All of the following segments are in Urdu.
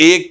1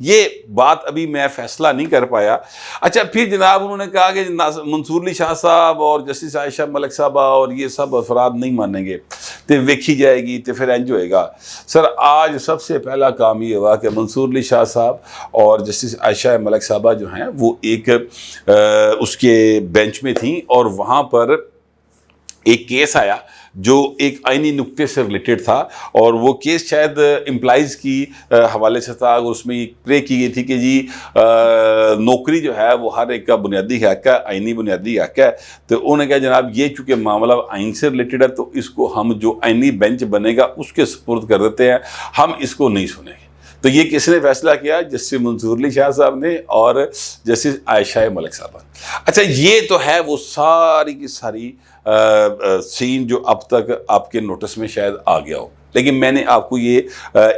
یہ بات ابھی میں فیصلہ نہیں کر پایا۔ اچھا پھر جناب انہوں نے کہا کہ منصور علی شاہ صاحب اور جسٹس عائشہ ملک صاحبہ اور یہ سب افراد نہیں مانیں گے تو ویکھی جائے گی تو پھر انج ہوئے گا۔ سر آج سب سے پہلا کام یہ ہوا کہ منصور علی شاہ صاحب اور جسٹس عائشہ ملک صاحبہ جو ہیں وہ ایک اس کے بینچ میں تھیں، اور وہاں پر ایک کیس آیا جو ایک آئینی نکتے سے ریلیٹڈ تھا، اور وہ کیس شاید امپلائیز کی حوالے سے تھا۔ اس میں یہ پرے کی گئی تھی کہ جی نوکری جو ہے وہ ہر ایک کا بنیادی حق ہے، آئینی بنیادی حق ہے۔ تو انہوں نے کہا جناب یہ چونکہ معاملہ آئین سے ریلیٹڈ ہے تو اس کو ہم جو آئینی بینچ بنے گا اس کے سپرد کر دیتے ہیں، ہم اس کو نہیں سنیں گے۔ تو یہ کس نے فیصلہ کیا؟ جسٹس منصور علی شاہ صاحب نے اور جسٹس عائشہ ملک صاحبہ۔ اچھا یہ تو ہے وہ ساری کی ساری سین جو اب تک آپ کے نوٹس میں شاید آ گیا ہو، لیکن میں نے آپ کو یہ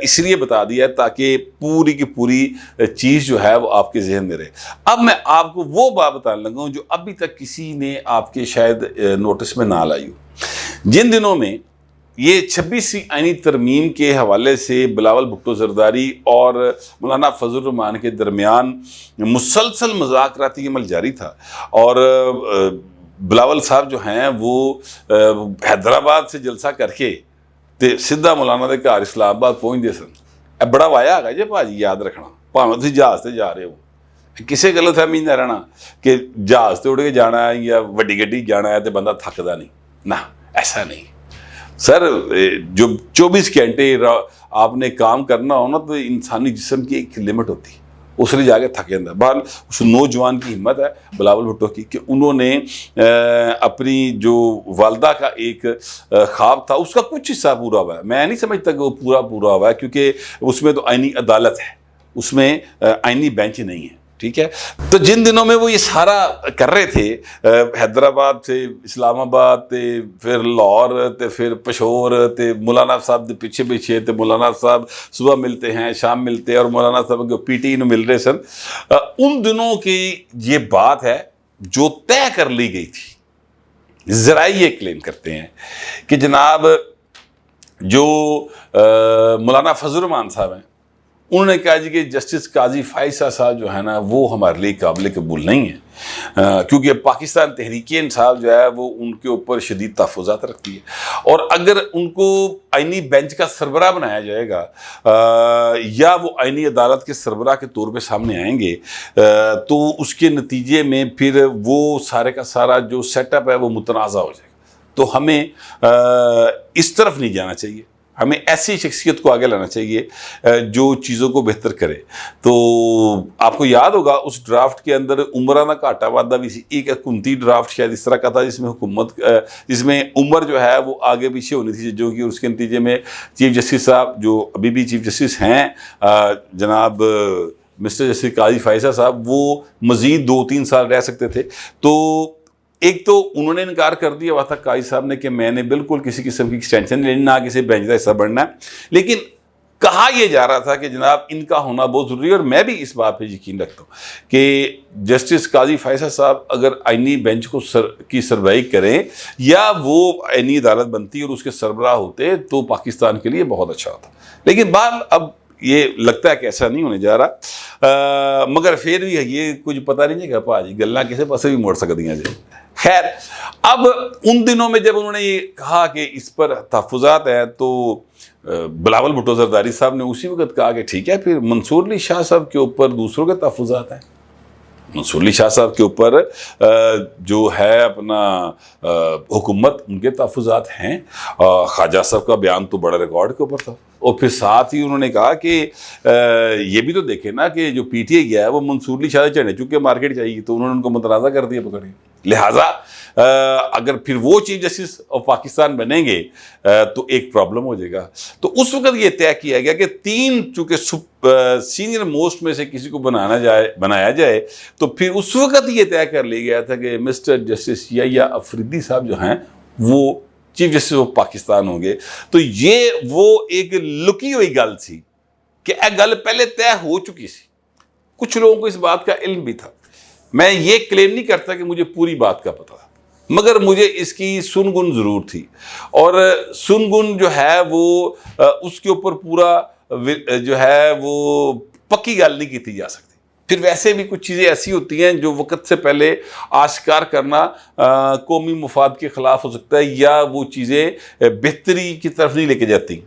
اس لیے بتا دیا ہے تاکہ پوری کی پوری چیز جو ہے وہ آپ کے ذہن میں رہے۔ اب میں آپ کو وہ بات بتانے لگا ہوں جو ابھی تک کسی نے آپ کے شاید نوٹس میں نہ لائی ہو۔ جن دنوں میں یہ 26ویں آئینی ترمیم کے حوالے سے بلاول بھٹو زرداری اور مولانا فضل الرحمان کے درمیان مسلسل مذاکراتی عمل جاری تھا، اور بلاول صاحب جو ہیں وہ حیدرآباد سے جلسہ کر کے تے سیدھا مولانا دے گھر اسلام آباد پہنچ دے سن۔ اے بڑا وایا ہے جی بھاجی، یاد رکھنا بھاویں تسی جہاز تے جا رہے ہو، کسے غلط فہمی نہ رہنا کہ جہاز تے اڑ کے جانا ہے یا وڈی گڈی جانا ہے تے بندہ تھکدا نہیں، نہ ایسا نہیں سر۔ جو 24 گھنٹے آپ نے کام کرنا ہو نا تو انسانی جسم کی ایک لمٹ ہوتی ہے، اس لیے جا کے تھک جاتا ہے۔ بہرحال اس نوجوان کی ہمت ہے بلاول بھٹو کی کہ انہوں نے اپنی جو والدہ کا ایک خواب تھا اس کا کچھ حصہ پورا ہوا ہے، میں نہیں سمجھتا کہ وہ پورا ہوا ہے، کیونکہ اس میں تو آئینی عدالت ہے، اس میں آئینی بینچ نہیں ہے، ٹھیک ہے۔ تو جن دنوں میں وہ یہ سارا کر رہے تھے، حیدرآباد سے اسلام آباد تے پھر لاہور تے پھر پشور تے مولانا صاحب دے پیچھے تے مولانا صاحب صبح ملتے ہیں شام ملتے ہیں، اور مولانا صاحب کو پی ٹی نو مل رہے سن۔ ان دنوں کی یہ بات ہے جو طے کر لی گئی تھی۔ ذرائع یہ کلیم کرتے ہیں کہ جناب جو مولانا فضل الرحمان صاحب ہیں انہوں نے کہا جی کہ جسٹس قاضی فائصہ صاحب جو ہے نا وہ ہمارے لیے قابل قبول نہیں ہے، کیونکہ پاکستان تحریک انصاف جو ہے وہ ان کے اوپر شدید تحفظات رکھتی ہے، اور اگر ان کو آئینی بینچ کا سربراہ بنایا جائے گا یا وہ آئینی عدالت کے سربراہ کے طور پہ سامنے آئیں گے تو اس کے نتیجے میں پھر وہ سارے کا سارا جو سیٹ اپ ہے وہ متنازع ہو جائے گا۔ تو ہمیں اس طرف نہیں جانا چاہیے، ہمیں ایسی شخصیت کو آگے لانا چاہیے جو چیزوں کو بہتر کرے۔ تو آپ کو یاد ہوگا اس ڈرافٹ کے اندر عمرانہ گھاٹا وعدہ بھی سی، ایک حکومتی ڈرافٹ شاید اس طرح کا تھا جس میں عمر جو ہے وہ آگے پیچھے ہونی تھی جو کہ اس کے نتیجے میں چیف جسٹس صاحب جو ابھی بھی چیف جسٹس ہیں جناب مسٹر جسٹس قاضی فائصہ صاحب، وہ مزید 2-3 سال رہ سکتے تھے۔ تو ایک تو انہوں نے انکار کر دیا ہوا تھا قاضی صاحب نے کہ میں نے بالکل کسی قسم کی ایکسٹینشن لینی، نہ کسی بینچ کا حصہ بننا ہے، لیکن کہا یہ جا رہا تھا کہ جناب ان کا ہونا بہت ضروری ہے، اور میں بھی اس بات پہ یقین رکھتا ہوں کہ جسٹس قاضی فائصہ صاحب اگر آئینی بینچ کو کی سربراہی کریں یا وہ آئینی عدالت بنتی اور اس کے سربراہ ہوتے تو پاکستان کے لیے بہت اچھا ہوتا، لیکن بہرحال اب یہ لگتا ہے کہ ایسا نہیں ہونے جا رہا، مگر پھر بھی یہ کچھ پتہ نہیں ہے کہ پاجی گلاں کسے پاسے بھی موڑ سکتی ہیں جی۔ خیر اب ان دنوں میں جب انہوں نے یہ کہا کہ اس پر تحفظات ہیں تو بلاول بھٹو زرداری صاحب نے اسی وقت کہا کہ ٹھیک ہے پھر منصور علی شاہ صاحب کے اوپر دوسروں کے تحفظات ہیں، منصور علی شاہ صاحب کے اوپر جو ہے اپنا حکومت ان کے تحفظات ہیں، خواجہ صاحب کا بیان تو بڑا ریکارڈ کے اوپر تھا، اور پھر ساتھ ہی انہوں نے کہا کہ یہ بھی تو دیکھیں نا کہ جو پی ٹی اے گیا ہے وہ منصور علی شاہ سے چڑھنے چونکہ مارکیٹ چاہیے، تو انہوں نے ان کو متنازع کر دیا پکڑ کے، لہٰذا اگر پھر وہ چیف جسٹس آف پاکستان بنیں گے تو ایک پرابلم ہو جائے گا۔ تو اس وقت یہ طے کیا گیا کہ 3 چونکہ سینئر موسٹ میں سے کسی کو بنایا جائے، تو پھر اس وقت یہ طے کر لیا گیا تھا کہ مسٹر جسٹس یا افریدی صاحب جو ہیں وہ چیف جسٹس آف پاکستان ہوں گے۔ تو یہ وہ ایک لکی ہوئی گل تھی کہ یہ گل پہلے طے ہو چکی سی، کچھ لوگوں کو اس بات کا علم بھی تھا، میں یہ کلیم نہیں کرتا کہ مجھے پوری بات کا پتہ تھا، مگر مجھے اس کی سنگن ضرور تھی، اور سنگن جو ہے وہ اس کے اوپر پورا جو ہے وہ پکی گل نہیں کی جا سکتی. پھر ویسے بھی کچھ چیزیں ایسی ہوتی ہیں جو وقت سے پہلے آشکار کرنا قومی مفاد کے خلاف ہو سکتا ہے یا وہ چیزیں بہتری کی طرف نہیں لے کے جاتی,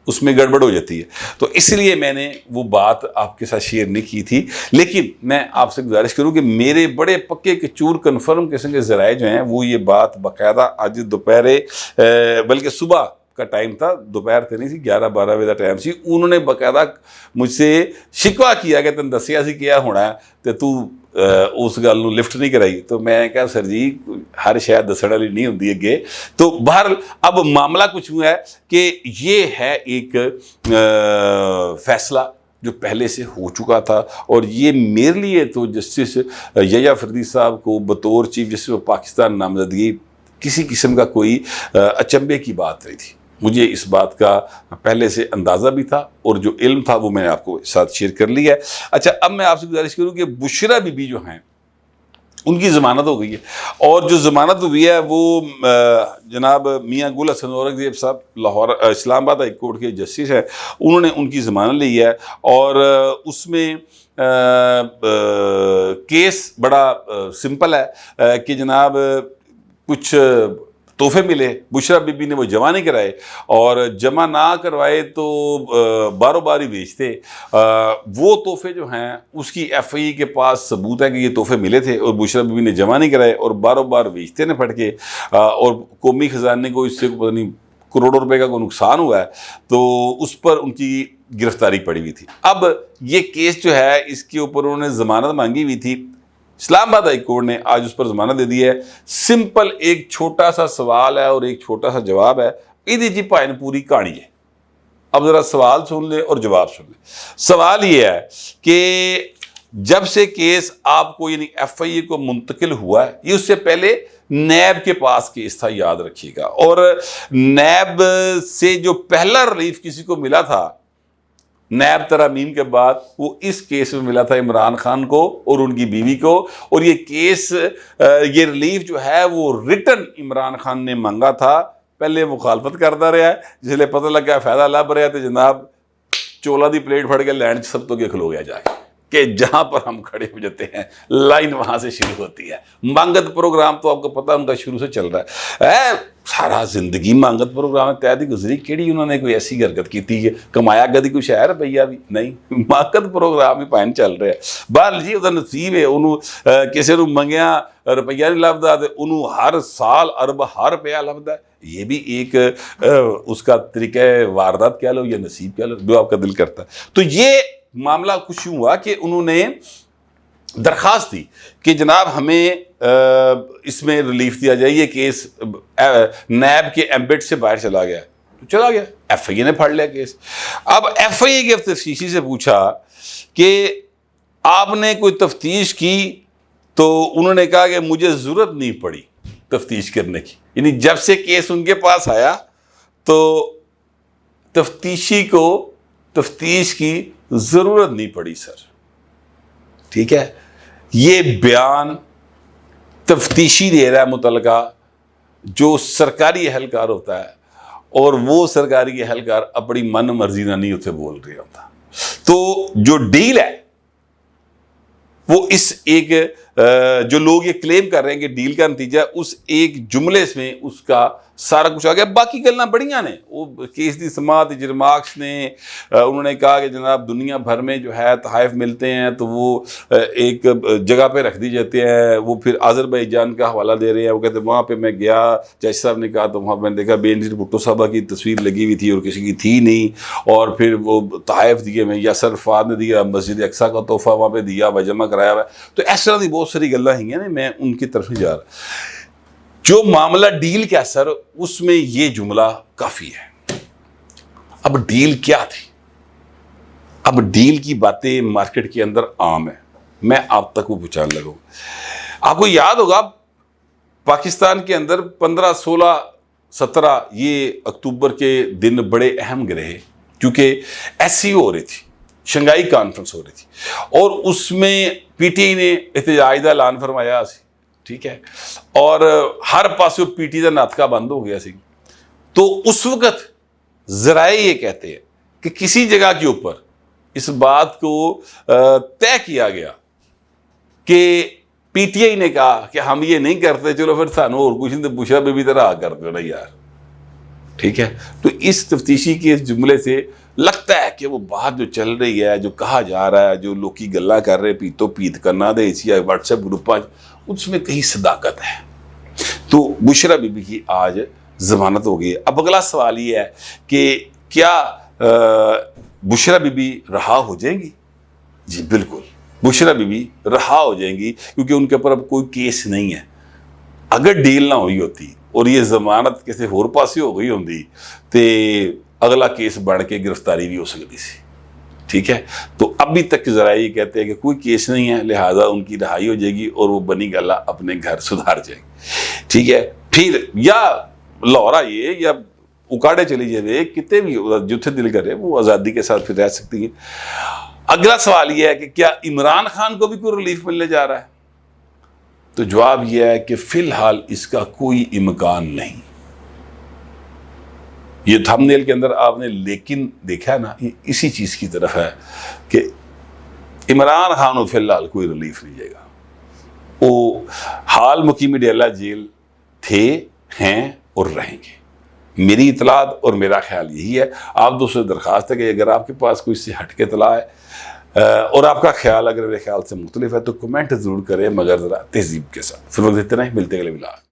اس میں گڑبڑ ہو جاتی ہے. تو اس لیے میں نے وہ بات آپ کے ساتھ شیئر نہیں کی تھی. لیکن میں آپ سے گزارش کروں کہ میرے بڑے پکے کے چور کنفرم قسم کے ذرائع جو ہیں وہ یہ بات باقاعدہ آج دوپہرے بلکہ صبح کا ٹائم تھا, دوپہر تھے نہیں سی, 11-12 بجے کا ٹائم سی, انہوں نے باقاعدہ مجھ سے شکوہ کیا کہ تن دسیا سی کیا ہونا ہے تے تو اس گل نو لفٹ نہیں کرائی. تو میں کہا سر جی ہر شاید دسڑ والی نہیں ہوندی اگے. تو بہرحال اب معاملہ کچھ ہوا ہے کہ یہ ہے ایک فیصلہ جو پہلے سے ہو چکا تھا, اور یہ میرے لیے تو جسٹس یحییٰ فریدی صاحب کو بطور چیف جسٹس آف پاکستان نامزدگی کسی قسم کا کوئی اچنبے کی بات نہیں تھی. مجھے اس بات کا پہلے سے اندازہ بھی تھا اور جو علم تھا وہ میں نے آپ کو ساتھ شیئر کر لیا ہے. اچھا, اب میں آپ سے گزارش کروں کہ بشرا بی بی جو ہیں ان کی ضمانت ہو گئی ہے, اور جو ضمانت ہوئی ہے وہ جناب میاں گل حسن اورنگزیب صاحب لاہور اسلام آباد ہائی کورٹ کے جسٹس ہیں, انہوں نے ان کی ضمانت لی ہے. اور اس میں کیس بڑا سمپل ہے کہ جناب کچھ تحفے ملے, بشرا بی بی نے وہ جمع نہیں کرائے, اور جمع نہ کروائے تو باروں بار ہی بیچتے. وہ تحفے جو ہیں اس کی ایف آئی کے پاس ثبوت ہے کہ یہ تحفے ملے تھے اور بشرا بی بی نے جمع نہیں کرائے اور باروں بار بیچتے نے پھٹ کے, اور قومی خزانے کو اس سے پتہ نہیں کروڑوں روپے کا کوئی نقصان ہوا ہے, تو اس پر ان کی گرفتاری پڑی ہوئی تھی. اب یہ کیس جو ہے اس کے اوپر انہوں نے ضمانت مانگی ہوئی تھی, اسلام آباد ہائی کورٹ نے آج اس پر ضمانت دے دی ہے. سمپل ایک چھوٹا سا سوال ہے اور ایک چھوٹا سا جواب ہے, یہ جی پائن پوری کہانی ہے. اب ذرا سوال سن لیں اور جواب سن لیں. سوال یہ ہے کہ جب سے کیس آپ کو یعنی ایف آئی اے کو منتقل ہوا ہے, یہ اس سے پہلے نیب کے پاس کیس تھا, یاد رکھیے گا, اور نیب سے جو پہلا ریلیف کسی کو ملا تھا نیب ترامیم کے بعد وہ اس کیس میں ملا تھا عمران خان کو اور ان کی بیوی کو. اور یہ کیس یہ ریلیف جو ہے وہ ریٹن عمران خان نے مانگا تھا, پہلے مخالفت کرتا رہا ہے, جس لئے پتہ لگا فائدہ لب رہا ہے تو جناب چولا دی پلیٹ پھڑ کے لینڈ سب تو کے کھلو گیا جا کے کہ جہاں پر ہم کھڑے ہو جاتے ہیں لائن وہاں سے شروع ہوتی ہے. مانگت پروگرام تو آپ کو پتہ ان کا شروع سے چل رہا ہے, سارا زندگی مانگت پروگرام تحت گزری, کیڑی انہوں نے کوئی ایسی حرکت کی تھی کہ کمایا گدی کوئی شہر روپیہ بھی نہیں, مانگت پروگرام ہی پائن چل رہا ہے. بہرحال جی وہ نصیب ہے, انہوں کسی نے منگیا روپیہ نہیں لبدا تو انہوں ہر سال ارب ہر روپیہ لبدا ہے. یہ بھی ایک اس کا طریقہ واردات کہہ لو یا نصیب کہہ لو, جو آپ کا دل کرتا ہے. تو یہ معاملہ کچھ یوں ہوا کہ انہوں نے درخواست دی کہ جناب ہمیں اس میں ریلیف دیا جائے, یہ کیس نیب کے ایمبٹ سے باہر چلا گیا, تو چلا گیا, ایف آئی اے نے پھڑ لیا کیس. اب ایف آئی اے کے تفتیشی سے پوچھا کہ آپ نے کوئی تفتیش کی, تو انہوں نے کہا کہ مجھے ضرورت نہیں پڑی تفتیش کرنے کی. یعنی جب سے کیس ان کے پاس آیا تو تفتیشی کو تفتیش کی ضرورت نہیں پڑی سر. ٹھیک ہے, یہ بیان تفتیشی دے رہا ہے متعلقہ جو سرکاری اہلکار ہوتا ہے, اور وہ سرکاری اہلکار اپنی من مرضی نہ نہیں اتنے بول رہا ہوتا. تو جو ڈیل ہے وہ اس ایک جو لوگ یہ کلیم کر رہے ہیں کہ ڈیل کا نتیجہ اس ایک جملے میں اس کا سارا کچھ آ گیا. باقی گلنا بڑیاں نے, وہ کیس دی سماعت اجرماکس نے انہوں نے کہا کہ جناب دنیا بھر میں جو ہے تحائف ملتے ہیں تو وہ ایک جگہ پہ رکھ دی جاتے ہیں, وہ پھر آذربائیجان کا حوالہ دے رہے ہیں. وہ کہتے ہیں وہاں پہ میں گیا, جج صاحب نے کہا تو وہاں میں نے دیکھا بے نظیر بھٹو صاحبہ کی تصویر لگی ہوئی تھی اور کسی کی تھی نہیں, اور پھر وہ تحائف دیے میں یاسر فاد نے دیا, مسجد اقصیٰ کا تحفہ وہاں پہ دیا, وہ جمع کرایا ہوا ہے. تو اس طرح کی بہت ساری گلیں ہیں نا, میں ان کی طرف نہیں جا رہا. جو معاملہ ڈیل کیا سر, اس میں یہ جملہ کافی ہے. اب ڈیل کیا تھی؟ اب ڈیل کی باتیں مارکیٹ کے اندر عام ہیں, میں آپ تک وہ پہنچانے لگا ہوں. آپ کو یاد ہوگا پاکستان کے اندر 15, 16, 17 یہ اکتوبر کے دن بڑے اہم گرے, کیونکہ ایس سی او ہو رہی تھی, شنگھائی کانفرنس ہو رہی تھی, اور اس میں پی ٹی آئی نے احتجاج کا اعلان فرمایا سی. ٹھیک ہے, اور ہر پاسوں پی ٹی کا ناطقہ بند ہو گیا سی. تو اس وقت ذرائع یہ کہتے ہیں کہ کسی جگہ کے اوپر اس بات کو طے کیا گیا کہ پی ٹی آئی نے کہا کہ ہم یہ نہیں کرتے، چلو پھر سانو اور کچھ نہیں، بشرا بی بی طرح کر دو نا یار، ٹھیک ہے۔ تو اس تفتیشی کے اس جملے سے لگتا ہے کہ وہ بات جو چل رہی ہے، جو کہا جا رہا ہے، جو لوگ کی گلا کر رہے پیتو پیت کرنا دے اسی واٹس ایپ گروپ اس میں کہیں صداقت ہے۔ تو بشرا بی بی کی آج ضمانت ہو گئی۔ اب اگلا سوال یہ ہے کہ کیا بشرا بی بی رہا ہو جائیں گی؟ جی بالکل، بشرا بی بی رہا ہو جائیں گی، کیونکہ ان کے اوپر اب کوئی کیس نہیں ہے۔ اگر ڈیل نہ ہوئی ہوتی اور یہ ضمانت کسی اور پاس ہو گئی ہوتی تو اگلا کیس بڑھ کے گرفتاری بھی ہو سکتی سی، ٹھیک ہے۔ تو ابھی تک ذرائع یہ کہتے ہیں کہ کوئی کیس نہیں ہے، لہٰذا ان کی رہائی ہو جائے گی اور وہ بنی گلا اپنے گھر سدھار جائے گی، ٹھیک ہے۔ پھر یا لورا یہ یا اکاڑے چلی جائے، کتنے بھی جتھے دل کرے وہ آزادی کے ساتھ پھر رہ سکتی ہیں۔ اگلا سوال یہ ہے کہ کیا عمران خان کو بھی کوئی ریلیف ملنے جا رہا ہے؟ تو جواب یہ ہے کہ فی الحال اس کا کوئی امکان نہیں۔ یہ تھم نیل کے اندر آپ نے لیکن دیکھا ہے نا، یہ اسی چیز کی طرف ہے کہ عمران خان کو فی الحال کوئی ریلیف نہیں جائے گا۔ وہ حال مقیم ڈیلہ جیل تھے، ہیں اور رہیں گے۔ میری اطلاعات اور میرا خیال یہی ہے۔ آپ دوستوں سے درخواست ہے کہ اگر آپ کے پاس کوئی اس سے ہٹ کے اطلاع ہے اور آپ کا خیال اگر میرے خیال سے مختلف ہے تو کمنٹ ضرور کریں، مگر ذرا تہذیب کے ساتھ۔ فی الوقت اتنا ہی، ملتے ہیں اگلے ولاگ۔